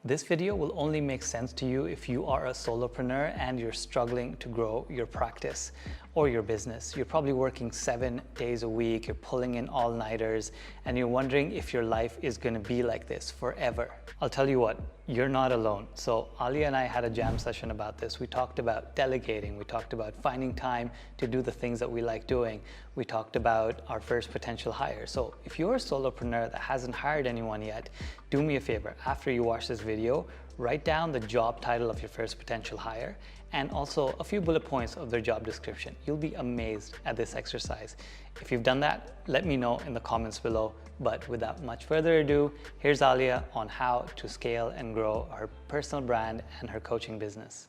This video will only make sense to you if you are a solopreneur and you're struggling to grow your practice or your business. You're probably working 7 days a week, you're pulling in all-nighters, and you're wondering if your life is going to be like this forever. I'll tell you what, you're not alone. So Aliya and I had a jam session about this. We talked about delegating, we talked about finding time to do the things that we like doing. We talked about our first potential hire. So if you're a solopreneur that hasn't hired anyone yet, do me a favor. After you watch this video, write down the job title of your first potential hire and also a few bullet points of their job description. You'll be amazed at this exercise. If you've done that, let me know in the comments below. But without much further ado, here's Aliya on how to scale and grow her personal brand and her coaching business.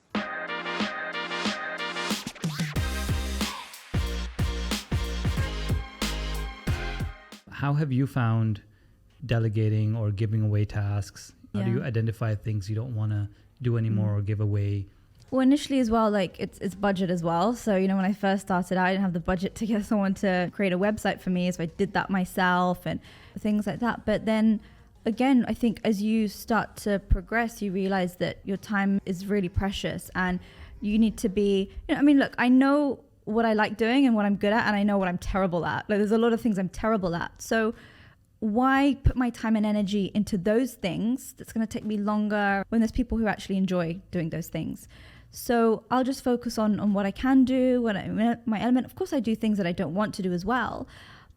How have you found delegating or giving away tasks? How do you identify things you don't want to do anymore or give away? Well, initially as well, like it's budget as well. So, you know, when I first started, I didn't have the budget to get someone to create a website for me. So I did that myself and things like that. But then again, I think as you start to progress, you realize that your time is really precious and you need to be, you know, I mean, look, I know what I like doing and what I'm good at, and I know what I'm terrible at. Like there's a lot of things I'm terrible at. So why put my time and energy into those things that's going to take me longer when there's people who actually enjoy doing those things? So I'll just focus on what I can do, my element. Of course, I do things that I don't want to do as well,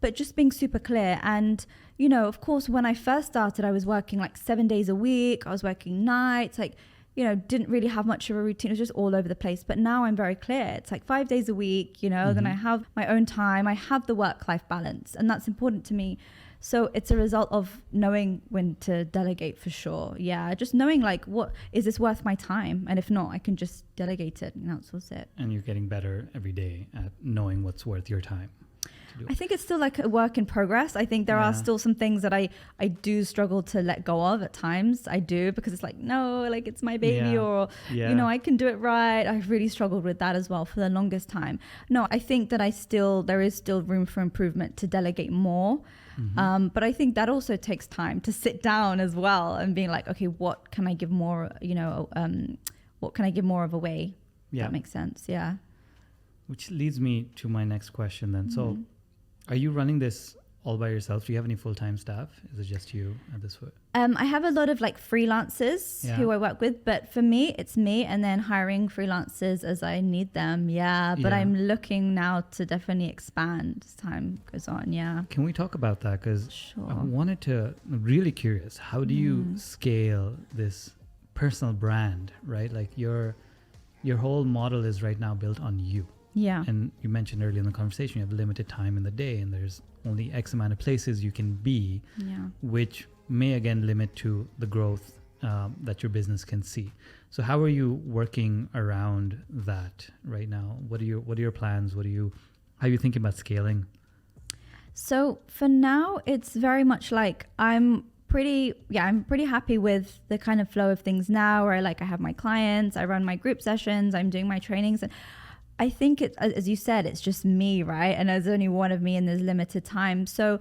but just being super clear. And, you know, of course, when I first started, I was working like 7 days a week. I was working nights, like, you know, didn't really have much of a routine. It was just all over the place. But now I'm very clear. It's like 5 days a week, you know, then I have my own time. I have the work-life balance, and that's important to me. So it's a result of knowing when to delegate for sure. Yeah, just knowing like, what is this worth my time? And if not, I can just delegate it and outsource it. And you're getting better every day at knowing what's worth your time to do. I think it's still like a work in progress. I think there are still some things that I do struggle to let go of at times. I do, because it's like, no, like it's my baby or, you know, I can do it right. I've really struggled with that as well for the longest time. No, I think that there is still room for improvement to delegate more. But I think that also takes time to sit down as well and being like, okay, what can I give more, you know, what can I give more of away? Yeah. That makes sense. Yeah. Which leads me to my next question then. So are you running this all by yourself? Do you have any full-time staff? Is it just you at this point? I have a lot of like freelancers who I work with, but for me, it's me and then hiring freelancers as I need them. But I'm looking now to definitely expand as time goes on. Can we talk about that? Because I'm really curious. How do you scale this personal brand, right? Like your whole model is right now built on you. And you mentioned earlier in the conversation, you have limited time in the day and there's only X amount of places you can be, which may again limit to the growth that your business can see. So how are you working around that right now? What are your plans? How are you thinking about scaling? So for now, it's very much like I'm pretty happy with the kind of flow of things now, where I have my clients, I run my group sessions, I'm doing my trainings, and I think it's, as you said, it's just me, right? And there's only one of me and there's limited time. So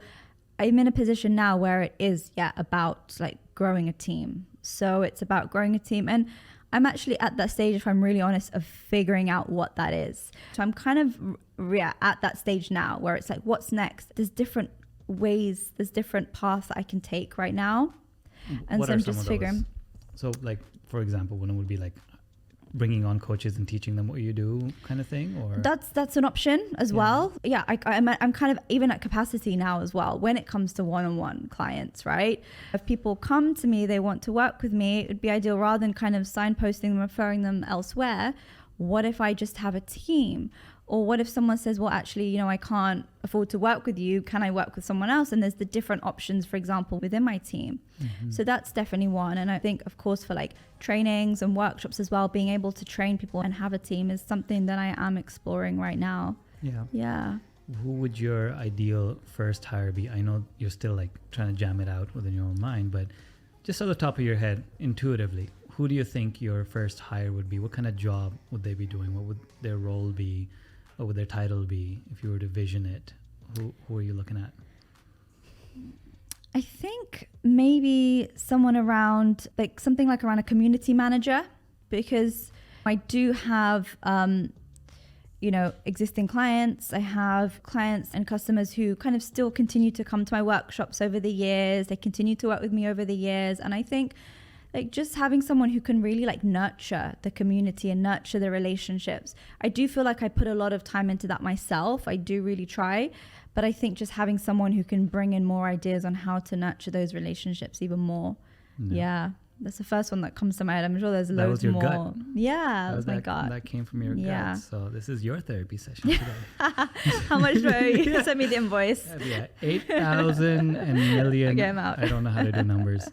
I'm in a position now where it is, about like growing a team. So it's about growing a team. And I'm actually at that stage, if I'm really honest, of figuring out what that is. So I'm kind of at that stage now where it's like, what's next? There's different ways, there's different paths that I can take right now. And so I'm just figuring. So like, for example, when it would be like, bringing on coaches and teaching them what you do kind of thing, or that's an option as well. I'm kind of even at capacity now as well when it comes to one-on-one clients, right? If people come to me, they want to work with me, it'd be ideal, rather than kind of signposting them, referring them elsewhere, what if I just have a team? Or what if someone says, well, actually, you know, I can't afford to work with you. Can I work with someone else? And there's the different options, for example, within my team. So that's definitely one. And I think, of course, for like trainings and workshops as well, being able to train people and have a team is something that I am exploring right now. Who would your ideal first hire be? I know you're still like trying to jam it out within your own mind, but just at the top of your head, intuitively, who do you think your first hire would be? What kind of job would they be doing? What would their role be? What would their title be if you were to vision it? Who are you looking at? I think maybe someone around, like something like around a community manager, because I do have, existing clients. I have clients and customers who kind of still continue to come to my workshops over the years. They continue to work with me over the years. And I think like just having someone who can really like nurture the community and nurture the relationships. I do feel like I put a lot of time into that myself. I do really try. But I think just having someone who can bring in more ideas on how to nurture those relationships even more. Yeah. That's the first one that comes to mind. I'm sure there's loads that was your more. Gut. Yeah, that was my gut. That came from your gut. So this is your therapy session today. How much do you send me the invoice? Yeah, 8,000 and million. Okay, I'm out. I don't know how to do numbers.